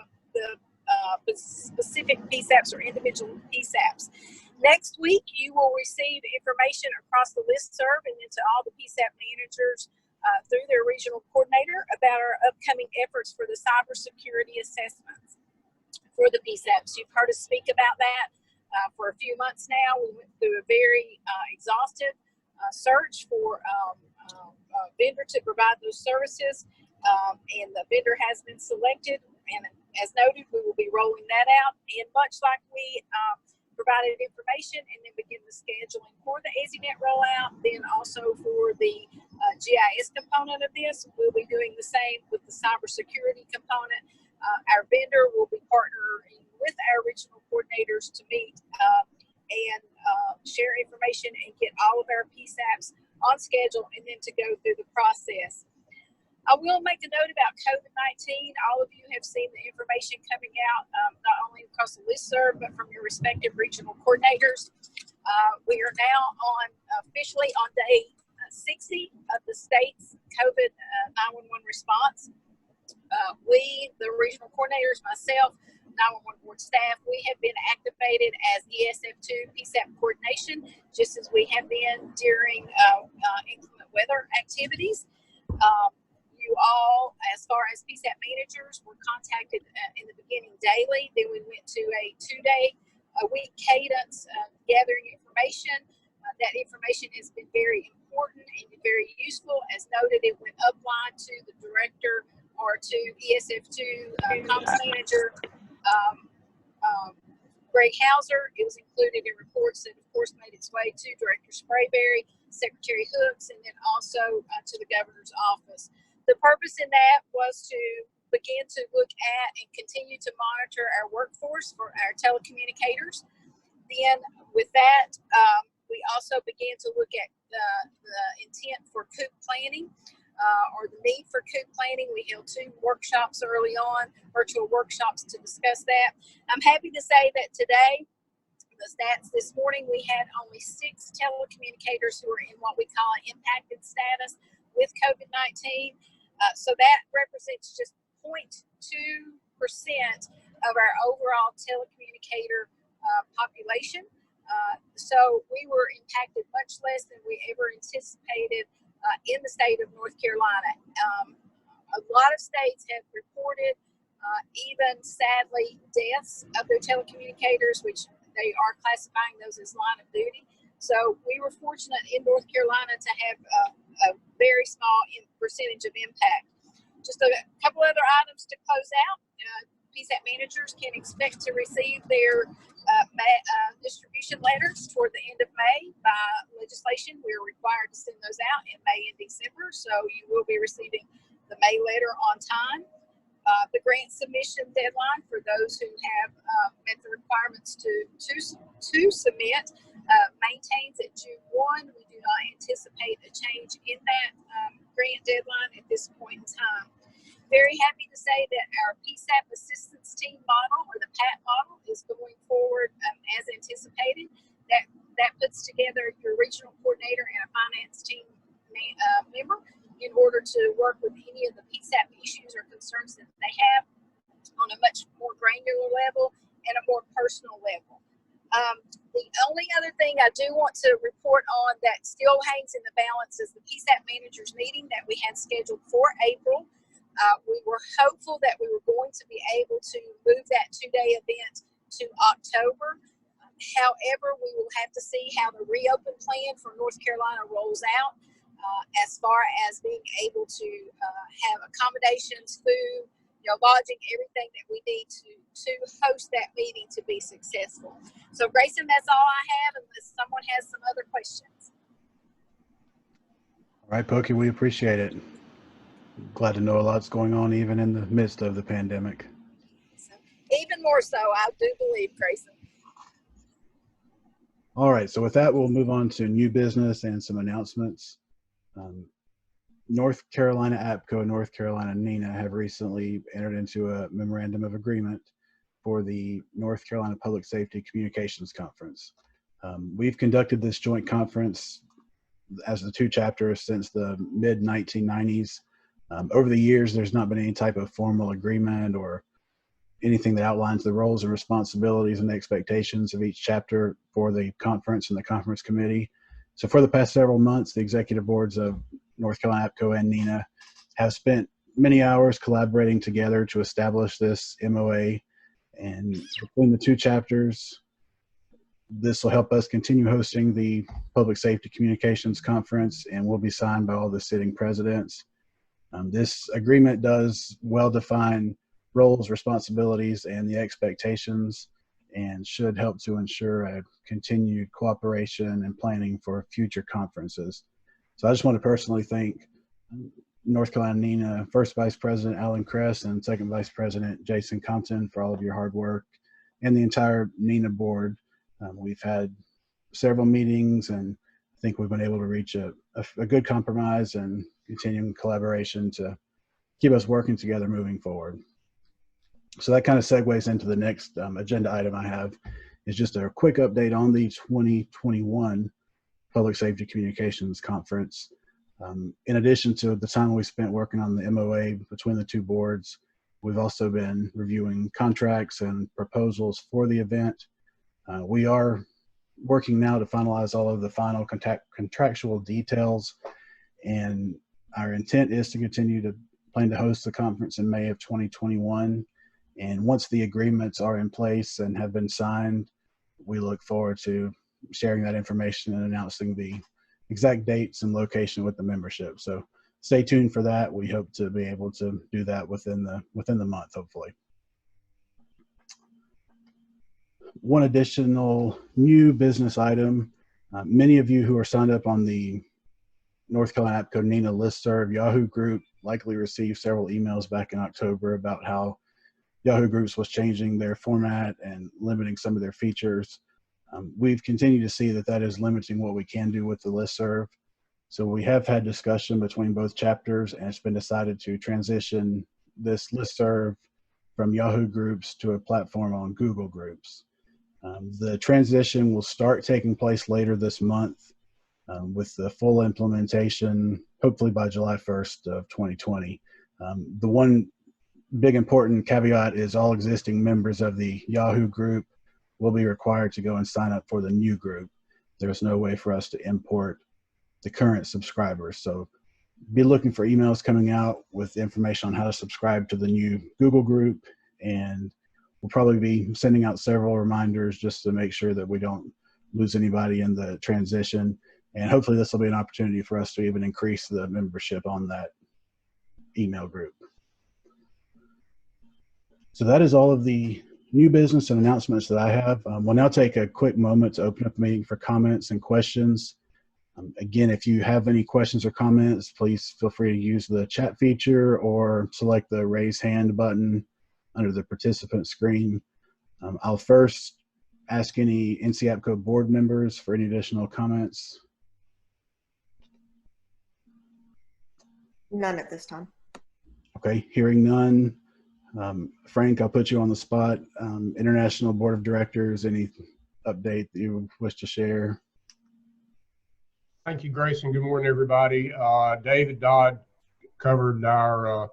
specific PSAPs or individual PSAPs. Next week, you will receive information across the listserv and into all the PSAP managers through their regional coordinator about our upcoming efforts for the cybersecurity assessments for the PSAPs. You've heard us speak about that for a few months now. We went through a very exhaustive search for a vendor to provide those services, and the vendor has been selected. And as noted, we will be rolling that out. And much like we provided information and then begin the scheduling for the AZNet rollout, then also for the GIS component of this, we'll be doing the same with the cybersecurity component. Our vendor will be partnering with our regional coordinators to meet and share information and get all of our PSAPs on schedule and then to go through the process. I will make a note about COVID-19. All of you have seen the information coming out, not only across the listserv, but from your respective regional coordinators. We are now officially on day 60 of the state's COVID 911 response. We, the regional coordinators, myself, 911 board staff, we have been activated as ESF2 PSAP coordination, just as we have been during inclement weather activities. You all, as far as PSAP managers, were contacted in the beginning daily. Then we went to a 2-day-a-week cadence gathering information. That information has been very important and very useful. As noted, it went upline to the director or to ESF2 comms manager, Greg Hauser. It was included in reports that, of course, made its way to Director Sprayberry, Secretary Hooks, and then also to the governor's office. The purpose in that was to begin to look at and continue to monitor our workforce for our telecommunicators. Then with that, we also began to look at the intent for COOP planning or the need for COOP planning. We held 2 workshops early on, virtual workshops to discuss that. I'm happy to say that today, the stats this morning, we had only 6 telecommunicators who are in what we call an impacted status with COVID-19. So that represents just 0.2% of our overall telecommunicator population. So we were impacted much less than we ever anticipated in the state of North Carolina. A lot of states have reported even, sadly, deaths of their telecommunicators, which they are classifying those as line of duty. So we were fortunate in North Carolina to have a very small percentage of impact. Just a couple other items to close out. PSAP managers can expect to receive their distribution letters toward the end of May. By legislation, we are required to send those out in May and December, so you will be receiving the May letter on time. The grant submission deadline for those who have met the requirements to submit maintains at June 1. We do not anticipate a change in that grant deadline at this point in time. Very happy to say that our PSAP assistance team model, or the PAT model, is going forward as anticipated. That puts together your regional coordinator and a finance team member in order to work with any of the PSAP issues or concerns that they have on a much more granular level and a more personal level. The only other thing I do want to report on that still hangs in the balance is the PSAP managers meeting that we had scheduled for April. We were hopeful that we were going to be able to move that 2-day event to October. However, we will have to see how the reopen plan for North Carolina rolls out as far as being able to have accommodations, food, lodging, everything that we need to host that meeting to be successful. So, Grayson, that's all I have, unless someone has some other questions. All right, Pokey, we appreciate it. Glad to know a lot's going on even in the midst of the pandemic. So, even more so, I do believe, Grayson. All right, so with that, we'll move on to new business and some announcements. North Carolina APCO and North Carolina NENA have recently entered into a memorandum of agreement for the North Carolina Public Safety Communications Conference. We've conducted this joint conference as the two chapters since the mid-1990s. Over the years, there's not been any type of formal agreement or anything that outlines the roles and responsibilities and expectations of each chapter for the conference and the conference committee. So for the past several months, the executive boards of North Carolina APCO and NENA have spent many hours collaborating together to establish this MOA. And between the two chapters, this will help us continue hosting the Public Safety Communications Conference and will be signed by all the sitting presidents. This agreement does well define roles, responsibilities, and the expectations, and should help to ensure a continued cooperation and planning for future conferences. So I just want to personally thank North Carolina NENA First Vice President Alan Kress and Second Vice President Jason Compton for all of your hard work, and the entire NENA board. We've had several meetings, and I think we've been able to reach a good compromise and continuing collaboration to keep us working together moving forward. So that kind of segues into the next agenda item I have, is just a quick update on the 2021 Public Safety Communications Conference. In addition to the time we spent working on the MOA between the two boards, we've also been reviewing contracts and proposals for the event. We are working now to finalize all of the final contractual details, and our intent is to continue to plan to host the conference in May of 2021. And once the agreements are in place and have been signed, we look forward to sharing that information and announcing the exact dates and location with the membership. So stay tuned for that. We hope to be able to do that within the month, hopefully. One additional new business item. Many of you who are signed up on the North Carolina APCO NENA listserv Yahoo group likely received several emails back in October about how Yahoo Groups was changing their format and limiting some of their features. We've continued to see that that is limiting what we can do with the listserv. So we have had discussion between both chapters, and it's been decided to transition this listserv from Yahoo Groups to a platform on Google Groups. The transition will start taking place later this month, with the full implementation hopefully by July 1st of 2020. The one big important caveat is all existing members of the Yahoo group will be required to go and sign up for the new group. There's no way for us to import the current subscribers. So be looking for emails coming out with information on how to subscribe to the new Google group, and we'll probably be sending out several reminders just to make sure that we don't lose anybody in the transition. And hopefully this will be an opportunity for us to even increase the membership on that email group. So that is all of the new business and announcements that I have. We'll now take a quick moment to open up the meeting for comments and questions. Again, if you have any questions or comments, please feel free to use the chat feature or select the raise hand button under the participant screen. I'll first ask any NC-APCO board members for any additional comments. None at this time. Okay, hearing none. Frank, I'll put you on the spot. International Board of Directors, any update that you wish to share? Thank you, Grace, and good morning, everybody. David Dodd covered our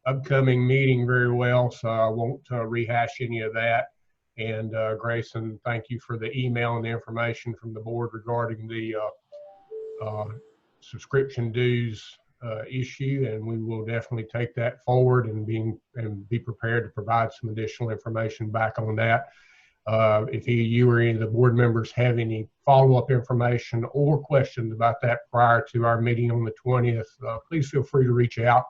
upcoming meeting very well, so I won't rehash any of that. And Grayson, thank you for the email and the information from the board regarding the subscription dues issue, and we will definitely take that forward and be prepared to provide some additional information back on that. If you or any of the board members have any follow-up information or questions about that prior to our meeting on the 20th, please feel free to reach out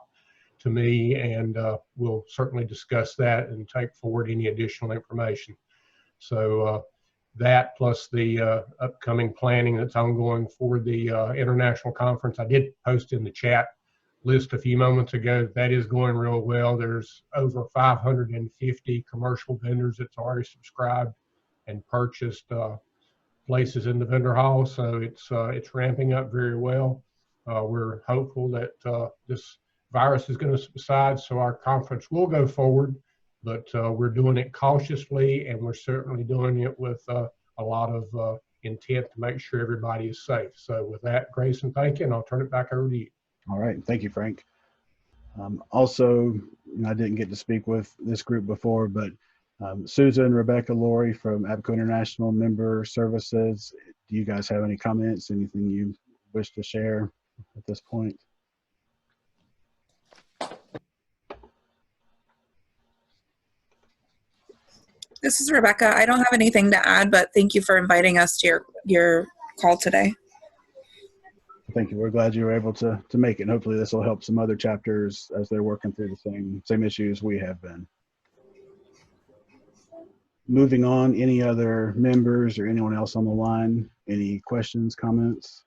to me, and we'll certainly discuss that and take forward any additional information. So that plus the upcoming planning that's ongoing for the international conference. I did post in the chat list a few moments ago. That is going real well. There's over 550 commercial vendors that's already subscribed and purchased places in the vendor hall. So it's ramping up very well. We're hopeful that this virus is going to subside, so our conference will go forward, but we're doing it cautiously, and we're certainly doing it with a lot of intent to make sure everybody is safe. So with that, Grayson, thank you, and I'll turn it back over to you. All right, thank you, Frank. Also, I didn't get to speak with this group before, but Susan and Rebecca Laurie from APCO International Member Services, do you guys have any comments, anything you wish to share at this point? This is Rebecca. I don't have anything to add, but thank you for inviting us to your call today. Thank you. We're glad you were able to make it. And hopefully this will help some other chapters as they're working through the same issues we have been. Moving on, any other members or anyone else on the line? Any questions, comments?